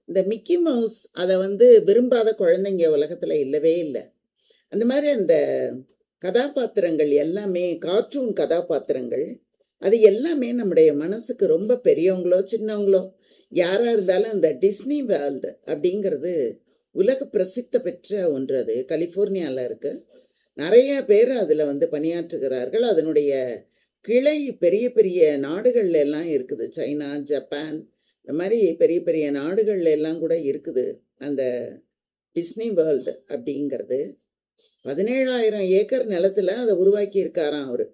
இந்த Mickey mouse அதை விரும்பாத குழந்தைங்க உலகத்தில் இல்லவே இல்லை. அந்த மாதிரி அந்த கதாபாத்திரங்கள் எல்லாமே கார்ட்டூன் கதாபாத்திரங்கள், அது எல்லாமே நம்முடைய மனசுக்கு ரொம்ப பெரியவங்களோ சின்னவங்களோ யாராக இருந்தாலும் அந்த டிஸ்னி வேர்ல்டு அப்படிங்கிறது உலக பிரசித்த பெற்ற ஒன்று. அது கலிஃபோர்னியாவில் இருக்குது. நிறைய பேர் அதில் பணியாற்றுகிறார்கள். அதனுடைய கிளை பெரிய பெரிய நாடுகள்ல எல்லாம் இருக்குது. சைனா, ஜப்பான், இந்த மாதிரி பெரிய பெரிய நாடுகள்ல எல்லாம் கூட இருக்குது அந்த டிஸ்னி வேர்ல்டு அப்படிங்கிறது. 17,000 ஏக்கர் நிலத்தில் அதை உருவாக்கி இருக்காராம் அவர்.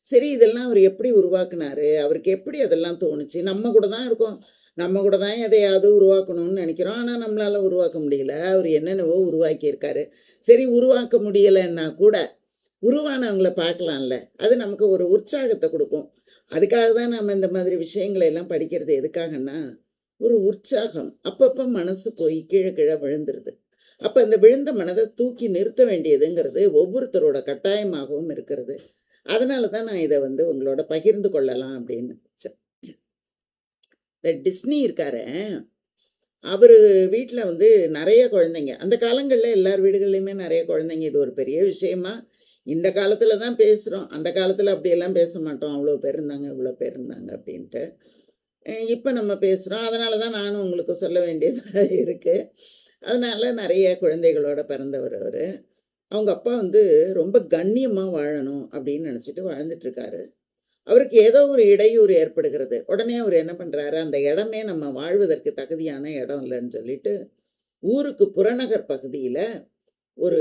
சரி, இதெல்லாம் அவர் எப்படி உருவாக்குனாரு? அவருக்கு எப்படி அதெல்லாம் தோணுச்சு? நம்ம கூட தான் இருக்கோம், நம்ம கூட தான் எதையாவது உருவாக்கணும்னு நினைக்கிறோம். ஆனால் நம்மளால் உருவாக்க முடியல. அவர் என்னென்னவோ உருவாக்கியிருக்காரு. சரி, உருவாக்க முடியலைன்னா கூட உருவானவங்களை பார்க்கலாம்ல, அது நமக்கு ஒரு உற்சாகத்தை கொடுக்கும். அதுக்காக தான் நம்ம இந்த மாதிரி விஷயங்களை எல்லாம் படிக்கிறது. எதுக்காகன்னா, ஒரு உற்சாகம். அப்பப்போ மனசு போய் கீழே கீழே விழுந்துருது. அப்போ இந்த விழுந்த மனதை தூக்கி நிறுத்த வேண்டியதுங்கிறது ஒவ்வொருத்தரோட கட்டாயமாகவும் இருக்கிறது. அதனால தான் நான் இதை உங்களோட பகிர்ந்து கொள்ளலாம் அப்படின்னு நினச்சேன். இந்த டிஸ்னி இருக்காரு, அவர் வீட்டில் நிறைய குழந்தைங்க. அந்த காலங்களில் எல்லார் வீடுகள்லையுமே நிறைய குழந்தைங்க. இது ஒரு பெரிய விஷயமா இந்த காலத்தில் தான் பேசுகிறோம். அந்த காலத்தில் அப்படியெல்லாம் பேச மாட்டோம். அவ்வளோ பேர் இருந்தாங்க, இவ்வளோ பேர் இருந்தாங்க அப்படின்ட்டு. இப்போ நம்ம பேசுகிறோம். அதனால தான் நானும் உங்களுக்கு சொல்ல வேண்டியதாக இருக்குது. அதனால் நிறைய குழந்தைகளோட பிறந்தவர் அவர். அவங்க அப்பா ரொம்ப கண்ணியமாக வாழணும் அப்படின்னு நினச்சிட்டு வாழ்ந்துட்டுருக்காரு. அவருக்கு ஏதோ ஒரு இடையூறு ஏற்படுகிறது. உடனே அவர் என்ன பண்ணுறாரு, அந்த இடமே நம்ம வாழ்வதற்கு தகுதியான இடம் இல்லைன்னு சொல்லிட்டு ஊருக்கு புறநகர் பகுதியில் ஒரு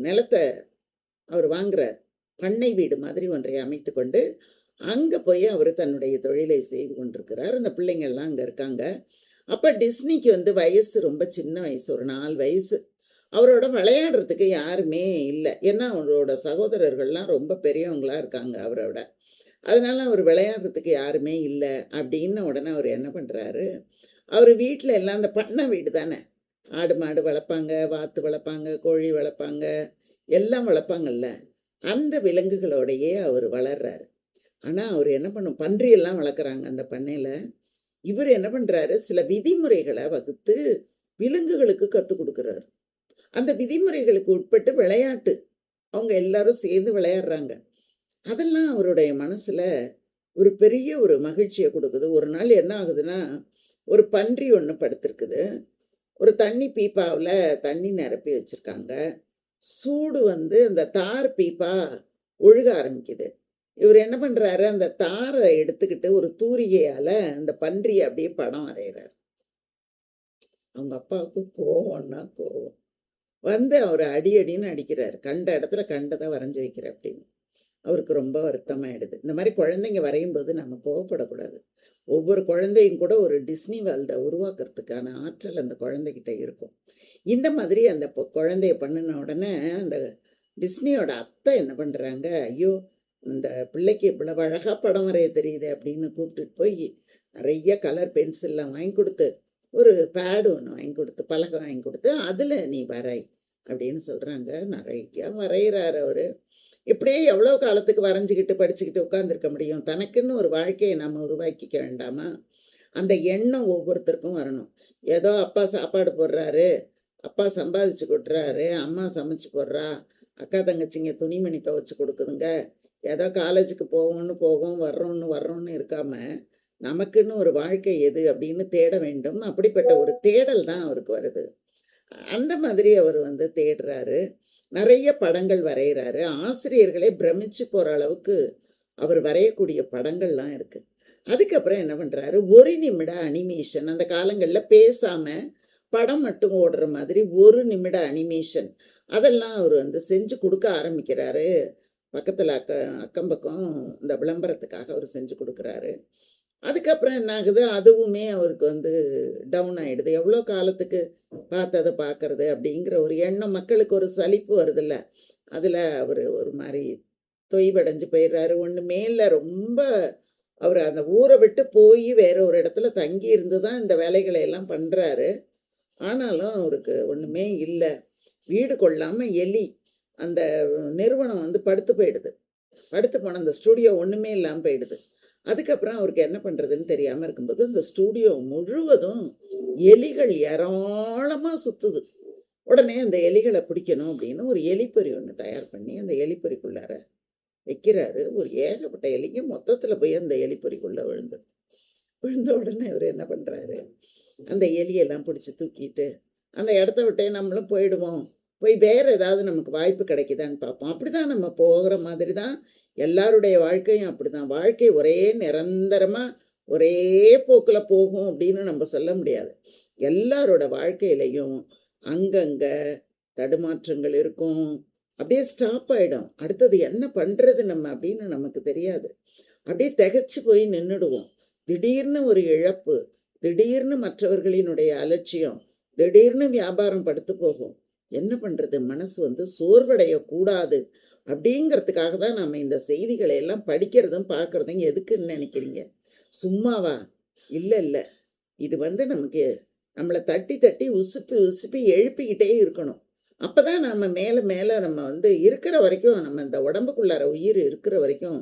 நிலத்தை அவர் வாங்குறார். பண்ணை வீடு மாதிரி ஒன்றை அமைத்து கொண்டு அங்கே போய் அவர் தன்னுடைய தொழிலை செய்து கொண்டிருக்கிறார். அந்த பிள்ளைங்கள்லாம் அங்கே இருக்காங்க. அப்போ டிஸ்னிக்கு வயசு ரொம்ப சின்ன வயசு, ஒரு 4 வயசு. அவரோட விளையாடுறதுக்கு யாருமே இல்லை. ஏன்னா அவரோட சகோதரர்கள்லாம் ரொம்ப பெரியவங்களாக இருக்காங்க அவரோட. அதனால அவர் விளையாடுறதுக்கு யாருமே இல்லை. அப்படின்னு உடனே அவர் என்ன பண்ணுறாரு, அவர் வீட்டில் எல்லாம் அந்த பண்ணை வீடு தானே, ஆடு மாடு வளர்ப்பாங்க, வாத்து வளர்ப்பாங்க, கோழி வளர்ப்பாங்க, எல்லாம் வளர்ப்பாங்கல்ல, அந்த விலங்குகளோடையே அவர் வளர்றாரு. ஆனால் அவர் என்ன பண்ணும், பன்றியெல்லாம் வளர்க்குறாங்க அந்த பண்ணையில். இவர் என்ன பண்ணுறாரு, சில விதிமுறைகளை வகுத்து விலங்குகளுக்கு கற்றுக் கொடுக்குறாரு. அந்த விதிமுறைகளுக்கு உட்பட்டு விளையாட்டு அவங்க எல்லாரும் சேர்ந்து விளையாடுறாங்க. அதெல்லாம் அவருடைய மனசில் ஒரு பெரிய ஒரு மகிழ்ச்சியை கொடுக்குது. ஒரு நாள் என்ன ஆகுதுன்னா, ஒரு பன்றி ஒன்று படுத்திருக்குது. ஒரு தண்ணி பீப்பாவில் தண்ணி நிரப்பி வச்சுருக்காங்க. சூடு அந்த தார் பீப்பா ஒழுக ஆரம்பிக்குது. இவர் என்ன பண்ணுறாரு, அந்த தாரை எடுத்துக்கிட்டு ஒரு தூரிகையால் அந்த பன்றியை அப்படியே படம் வரைகிறார். அவங்க அப்பாவுக்கு கோவம்னா கோவம் அவர் அடின்னு அடிக்கிறார். கண்ட இடத்துல கண்டதை வரைஞ்சி வைக்கிற அப்படின்னு. அவருக்கு ரொம்ப வருத்தமாயிடுது. இந்த மாதிரி குழந்தைங்க வரையும்போது நம்ம கோவப்படக்கூடாது. ஒவ்வொரு குழந்தையும் கூட ஒரு டிஸ்னி வேர்ல்டை உருவாக்குறதுக்கான ஆற்றல் அந்த குழந்தைகிட்ட இருக்கும். இந்த மாதிரி அந்த குழந்தைய பண்ணின உடனே அந்த டிஸ்னியோட அத்தை என்ன பண்ணுறாங்க, ஐயோ இந்த பிள்ளைக்கு இவ்வளவு அழகாக படம் வரைய தெரியுது அப்படின்னு கூப்பிட்டுட்டு போய் நிறைய கலர் பென்சில்லாம் வாங்கி கொடுத்து, ஒரு பேடு ஒன்று வாங்கி கொடுத்து, பலகை வாங்கி கொடுத்து, அதில் நீ வரை அப்படின்னு சொல்கிறாங்க. நிறைய வரைகிறார் அவர். இப்படியே எவ்வளோ காலத்துக்கு வரைஞ்சிக்கிட்டு படிச்சுக்கிட்டு உட்காந்துருக்க முடியும்? தனக்குன்னு ஒரு வாழ்க்கையை நம்ம உருவாக்கிக்க வேண்டாமா? அந்த எண்ணம் ஒவ்வொருத்தருக்கும் வரணும். ஏதோ அப்பா சாப்பாடு போடுறாரு, அப்பா சம்பாதிச்சு கொட்டுறாரு, அம்மா சமைச்சு போடுறா, அக்கா தங்கச்சிங்க துணிமணி துவைச்சி கொடுக்குதுங்க, ஏதோ காலேஜுக்கு போவோம் வர்றோன்னு இருக்காம நமக்குன்னு ஒரு வாழ்க்கை எது அப்படின்னு தேட வேண்டும். அப்படிப்பட்ட ஒரு தேடல் தான் அவருக்கு வருது. அந்த மாதிரி அவர் தேடுறாரு. நிறைய படங்கள் வரைகிறாரு. ஆசிரியர்களே பிரமிச்சு போகிற அளவுக்கு அவர் வரையக்கூடிய படங்கள்லாம் இருக்குது. அதுக்கப்புறம் என்ன பண்ணுறாரு, 1 நிமிட அனிமேஷன். அந்த காலங்களில் பேசாமல் படம் மட்டும் ஓடுற மாதிரி 1 நிமிட அனிமேஷன் அதெல்லாம் அவர் செஞ்சு கொடுக்க ஆரம்பிக்கிறாரு. பக்கத்தில் அக்கம் பக்கம் இந்த விளம்பரத்துக்காக அவர் செஞ்சு கொடுக்குறாரு. அதுக்கப்புறம் என்ன ஆகுது, அதுவுமே அவருக்கு டவுன் ஆகிடுது. எவ்வளோ காலத்துக்கு பார்த்ததை பார்க்கறது அப்படிங்கிற ஒரு எண்ணம் மக்களுக்கு ஒரு சலிப்பு வருதில்ல, அதில் அவர் ஒரு மாதிரி தொய்வடைஞ்சு போயிடுறாரு. ஒன்றுமே இல்லை, ரொம்ப அவர் அந்த ஊரை விட்டு போய் வேற ஒரு இடத்துல தங்கி இருந்து தான் இந்த வேலைகளை எல்லாம் பண்ணுறாரு. ஆனாலும் அவருக்கு ஒன்றுமே இல்லை. வீடு கொள்ளாமல் எலி அந்த நிறுவனம் படுத்து போயிடுது. படுத்து போன அந்த ஸ்டூடியோ ஒன்றுமே இல்லாமல் போயிடுது. அதுக்கப்புறம் அவருக்கு என்ன பண்ணுறதுன்னு தெரியாமல் இருக்கும்போது அந்த ஸ்டூடியோ முழுவதும் எலிகள் ஏராளமாக சுற்றுது. உடனே அந்த எலிகளை பிடிக்கணும் அப்படின்னு ஒரு எலிப்பொறி ஒன்று தயார் பண்ணி அந்த எலிப்பொறிக்குள்ளார வைக்கிறாரு. ஒரு ஏகப்பட்ட எலிங்க மொத்தத்தில் போய் அந்த எலிப்பொறிக்குள்ளே விழுந்துடும். விழுந்த உடனே அவர் என்ன பண்ணுறாரு, அந்த எலியெல்லாம் பிடிச்சி தூக்கிட்டு அந்த இடத்த விட்டே நம்மளும் போயிடுவோம், போய் வேறு ஏதாவது நமக்கு வாய்ப்பு கிடைக்குதான்னு பார்ப்போம். அப்படி தான் நம்ம போகிற மாதிரி தான் எல்லாருடைய வாழ்க்கையும் அப்படி தான். வாழ்க்கை ஒரே நிரந்தரமாக ஒரே போக்கில் போகும் அப்படின்னு நம்ம சொல்ல முடியாது. எல்லாரோட வாழ்க்கையிலையும் அங்கங்கே தடுமாற்றங்கள் இருக்கும். அப்படியே ஸ்டாப் ஆகிடும். அடுத்தது என்ன பண்ணுறது நம்ம அப்படின்னு நமக்கு தெரியாது. அப்படியே திகைச்சு போய் நின்றுடுவோம். திடீர்னு ஒரு இழப்பு, திடீர்னு மற்றவர்களினுடைய அலட்சியம், திடீர்னு வியாபாரம் படுத்து போகும். என்ன பண்ணுறது? மனசு சோர்வடையக்கூடாது அப்படிங்கிறதுக்காக தான் நம்ம இந்த செய்திகளை எல்லாம் படிக்கிறதும் பார்க்குறதும். எதுக்குன்னு நினைக்கிறீங்க? சும்மாவா? இல்லை இல்லை, இது நமக்கு நம்மளை தட்டி தட்டி உசுப்பி உசுப்பி எழுப்பிக்கிட்டே இருக்கணும். அப்போ தான் நம்ம மேலே மேலே நம்ம இருக்கிற வரைக்கும், நம்ம இந்த உடம்புக்குள்ளார உயிர் இருக்கிற வரைக்கும்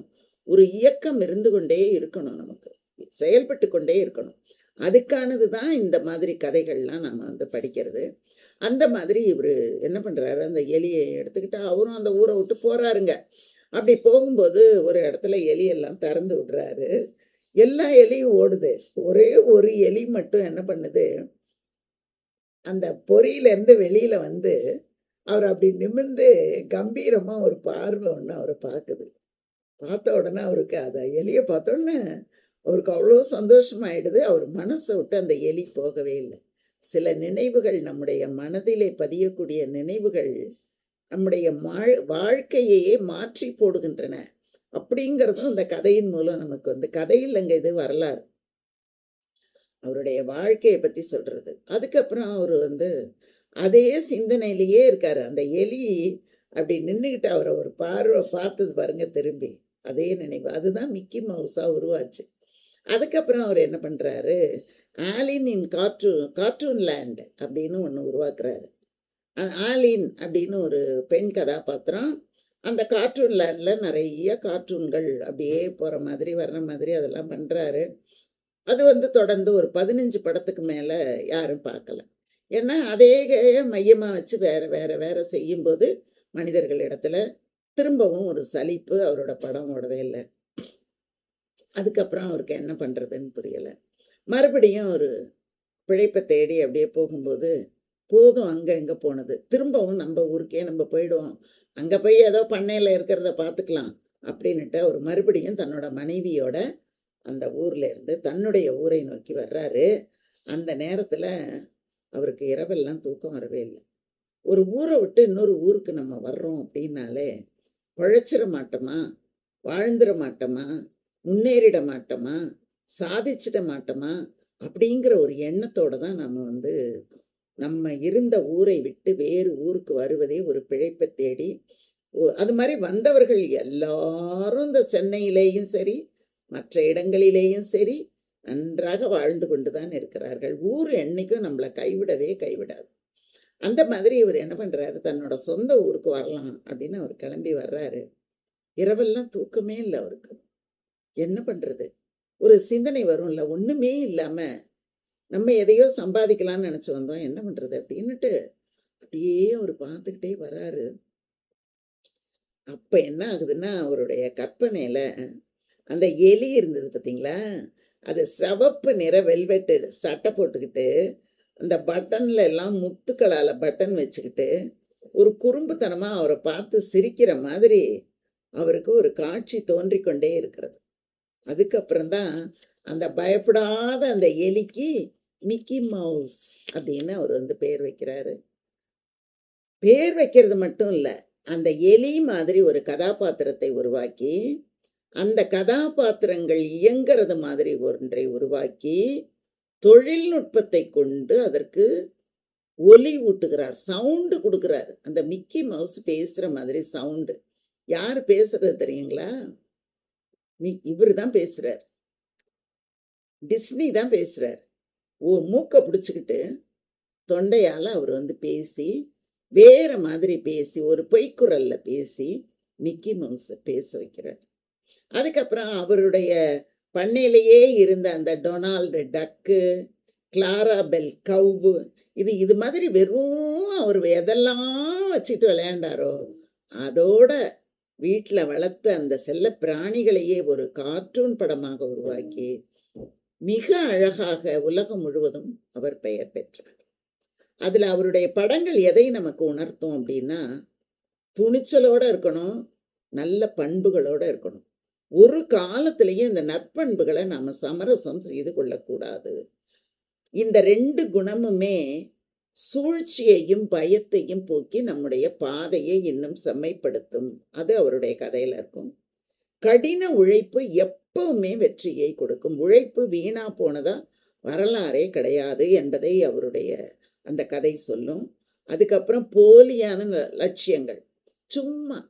ஒரு இயக்கம் இருந்து கொண்டே இருக்கணும், நமக்கு செயல்பட்டு கொண்டே இருக்கணும். அதுக்கானது தான் இந்த மாதிரி கதைகள்லாம் நம்ம படிக்கிறது. அந்த மாதிரி இவர் என்ன பண்ணுறாரு, அந்த எலியை எடுத்துக்கிட்டு அவரும் அந்த ஊரை விட்டு போகிறாருங்க. அப்படி போகும்போது ஒரு இடத்துல எலியெல்லாம் திறந்து விடுறாரு. எல்லா எலியும் ஓடுது. ஒரே ஒரு எலி மட்டும் என்ன பண்ணுது, அந்த பொறியிலேருந்து வெளியில் அவர் அப்படி நிமிர்ந்து கம்பீரமாக ஒரு பார்வை ஒன்று அவரை பார்க்குது. பார்த்த உடனே அவருக்கு அதை எலியை பார்த்தோன்னே அவருக்கு அவ்வளோ சந்தோஷமாயிடுது. அவர் மனசை விட்டு அந்த எலி போகவே இல்லை. சில நினைவுகள், நம்முடைய மனதிலே பதியக்கூடிய நினைவுகள் நம்முடைய வாழ்க்கையையே மாற்றி போடுகின்றன அப்படிங்கிறதும் இந்த கதையின் மூலம் நமக்கு கதை இல்லைங்க, இது வரலாறு. அவருடைய வாழ்க்கையை பற்றி சொல்கிறது. அதுக்கப்புறம் அவர் அதே சிந்தனையிலேயே இருக்கார். அந்த எலி அப்படி நின்றுக்கிட்டு அவரை ஒரு பார்வை பார்த்தது பாருங்க, திரும்பி அதே நினைவு. அதுதான் மிக்கி மவுஸாக உருவாச்சு. அதுக்கப்புறம் அவர் என்ன பண்ணுறாரு, ஆலின் இன் கார்ட்டூன் லேண்ட் அப்படின்னு ஒன்று உருவாக்குறாரு. ஆலின் அப்படின்னு ஒரு பெண் கதாபாத்திரம். அந்த கார்ட்டூன் லேண்டில் நிறைய கார்ட்டூன்கள் அப்படியே போகிற மாதிரி வர்ற மாதிரி அதெல்லாம் பண்ணுறாரு. அது தொடர்ந்து ஒரு 15 படத்துக்கு மேலே யாரும் பார்க்கல. ஏன்னா அதே மையமாக வச்சு வேறு வேறு வேறு செய்யும்போது மனிதர்களிடத்துல திரும்பவும் ஒரு சலிப்பு. அவரோட படம் ஓடவே இல்லை. அதுக்கப்புறம் அவருக்கு என்ன பண்ணுறதுன்னு புரியலை. மறுபடியும் ஒரு பிழைப்பை தேடி அப்படியே போகும்போது, போதும் அங்கே இங்கே போனது, திரும்பவும் நம்ம ஊருக்கே நம்ம போயிடுவோம், அங்கே போய் ஏதோ பண்ணையில் இருக்கிறத பார்த்துக்கலாம் அப்படின்ட்டு அவர் மறுபடியும் தன்னோட மனைவியோட அந்த ஊரில் இருந்து தன்னுடைய ஊரை நோக்கி வர்றாரு. அந்த நேரத்தில் அவருக்கு இரவெல்லாம் தூக்கம் வரவே இல்லை. ஒரு ஊரை விட்டு இன்னொரு ஊருக்கு நம்ம வர்றோம் அப்படின்னாலே பழைச்சிட மாட்டோமா, வாழ்ந்துட மாட்டோமா, முன்னேறிட மாட்டோமா, சாதிச்சிட மாட்டோமா அப்படிங்கிற ஒரு எண்ணத்தோடு தான் நம்ம இருந்த ஊரை விட்டு வேறு ஊருக்கு வருவதே ஒரு பிழைப்பை தேடி. அது மாதிரி வந்தவர்கள் எல்லாரும் இந்த சென்னையிலேயும் சரி மற்ற இடங்களிலேயும் சரி நன்றாக வாழ்ந்து கொண்டு தான் இருக்கிறார்கள். ஊர் என்னைக்கும் நம்மளை கைவிடாது. அந்த மாதிரி இவர் என்ன பண்ணுறாரு, தன்னோட சொந்த ஊருக்கு வரலாம் அப்படின்னு அவர் கிளம்பி வர்றாரு. இரவெல்லாம் தூக்கமே இல்லை அவருக்கு. என்ன பண்ணுறது, ஒரு சிந்தனை வரும்ல, ஒன்றுமே இல்லாமல் நம்ம எதையோ சம்பாதிக்கலாம்னு நினச்சி வந்தோம், என்ன பண்ணுறது அப்படின்னுட்டு அப்படியே அவர் பார்த்துக்கிட்டே வர்றாரு. அப்போ என்ன ஆகுதுன்னா, அவருடைய கற்பனையில் அந்த எலி இருந்தது பார்த்தீங்களா, அது சிவப்பு நிற வெல்வெட்டு சட்டை போட்டுக்கிட்டு அந்த பட்டனில் எல்லாம் முத்துக்களால் பட்டன் வச்சுக்கிட்டு ஒரு குறும்புத்தனமாக அவரை பார்த்து சிரிக்கிற மாதிரி அவருக்கு ஒரு காட்சி தோன்றிக்கொண்டே இருக்கிறது. அதுக்கப்புறம்தான் அந்த பயப்படாத அந்த எலிக்கு மிக்கி மவுஸ் அப்படின்னு அவர் பேர் வைக்கிறாரு. பேர் வைக்கிறது மட்டும் இல்லை, அந்த எலி மாதிரி ஒரு கதாபாத்திரத்தை உருவாக்கி அந்த கதாபாத்திரங்கள் இயங்கிறது மாதிரி ஒன்றை உருவாக்கி தொழில்நுட்பத்தை கொண்டு அதற்கு ஒலி ஊட்டுகிறார், சவுண்டு கொடுக்குறார். அந்த மிக்கி மவுஸ் பேசுகிற மாதிரி சவுண்டு. யார் பேசுறது தெரியுங்களா? இவர் தான் பேசுகிறார், டிஸ்னி தான் பேசுகிறார். மூக்கை பிடிச்சிக்கிட்டு தொண்டையால் அவர் பேசி வேற மாதிரி பேசி ஒரு பொய்க்குரலில் பேசி மிக்கி மவுஸை பேச வைக்கிறார். அதுக்கப்புறம் அவருடைய பண்ணையிலேயே இருந்த அந்த டொனால்டு டக்கு, கிளாரா பெல் கவ்வு, இது மாதிரி வெறும் அவர் எதெல்லாம் வச்சுட்டு விளையாண்டாரோ அதோட வீட்டில் வளர்த்த அந்த செல்ல பிராணிகளையே ஒரு கார்ட்டூன் படமாக உருவாக்கி மிக அழகாக உலகம் முழுவதும் அவர் பெயர் பெற்றார். அதில் அவருடைய படங்கள் எதை நமக்கு உணர்த்தும் அப்படின்னா, துணிச்சலோடு இருக்கணும், நல்ல பண்புகளோடு இருக்கணும். ஒரு காலத்திலையும் இந்த நற்பண்புகளை நாம் சமரசம் செய்து கொள்ளக்கூடாது. இந்த 2 குணமுமே சூழ்ச்சியையும் பயத்தையும் போக்கி நம்முடைய பாதையை இன்னும் செம்மைப்படுத்தும். அது அவருடைய கதையில் இருக்கும். கடின உழைப்பு எப்பவுமே வெற்றியை கொடுக்கும். உழைப்பு வீணா போனதா வரலாறே கிடையாது என்பதை அவருடைய அந்த கதை சொல்லும். அதுக்கப்புறம் போலியான லட்சியங்கள், சும்மா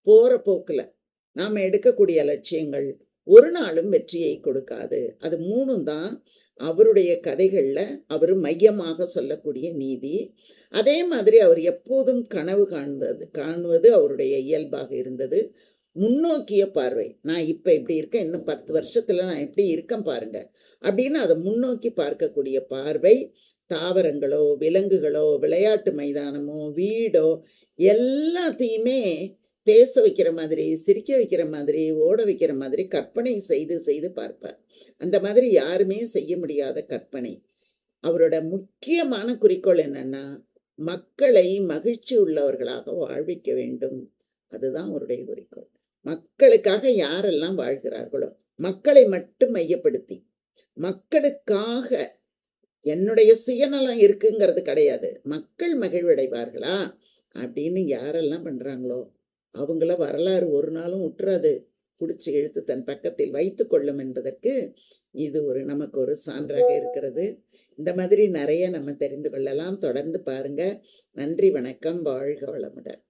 போகிற போக்கில் நாம் எடுக்கக்கூடிய லட்சியங்கள் ஒரு நாளும் வெற்றியை கொடுக்காது. அது 3ம் தான் அவருடைய கதைகளில் அவர் மையமாக சொல்லக்கூடிய நீதி. அதே மாதிரி அவர் எப்போதும் கனவு காணுவது அவருடைய இயல்பாக இருந்தது. முன்னோக்கிய பார்வை, நான் இப்போ இப்படி இருக்கேன், இன்னும் 10 வருஷத்தில் நான் எப்படி இருக்கேன் பாருங்க அப்படின்னு அதை முன்னோக்கி பார்க்கக்கூடிய பார்வை. தாவரங்களோ விலங்குகளோ விளையாட்டு மைதானமோ வீடோ எல்லாத்தையுமே பேச வைக்கிற மாதிரி, சிரிக்க வைக்கிற மாதிரி, ஓட வைக்கிற மாதிரி கற்பனை செய்து செய்து பார்ப்பார். அந்த மாதிரி யாருமே செய்ய முடியாத கற்பனை. அவரோட முக்கியமான குறிக்கோள் என்னன்னா, மக்களை மகிழ்ச்சி உள்ளவர்களாக வாழ்விக்க வேண்டும். அதுதான் அவருடைய குறிக்கோள். மக்களுக்காக யாரெல்லாம் வாழ்கிறார்களோ, மக்களை மட்டும் மையப்படுத்தி, மக்களுக்காக என்னுடைய சுயநலம் இருக்குங்கிறது கிடையாது, மக்கள் மகிழ்வடைவார்களா அப்படின்னு யாரெல்லாம் பண்ணுறாங்களோ அவங்கள வரலாறு ஒரு நாளும் உற்றாது பிடிச்சி இழுத்து தன் பக்கத்தில் வைத்து கொள்ளும் என்பதற்கு இது நமக்கு ஒரு சான்றாக இருக்கிறது. இந்த மாதிரி நிறைய நம்ம தெரிந்து கொள்ளலாம். தொடர்ந்து பாருங்க. நன்றி, வணக்கம், வாழ்க வளமுடன்.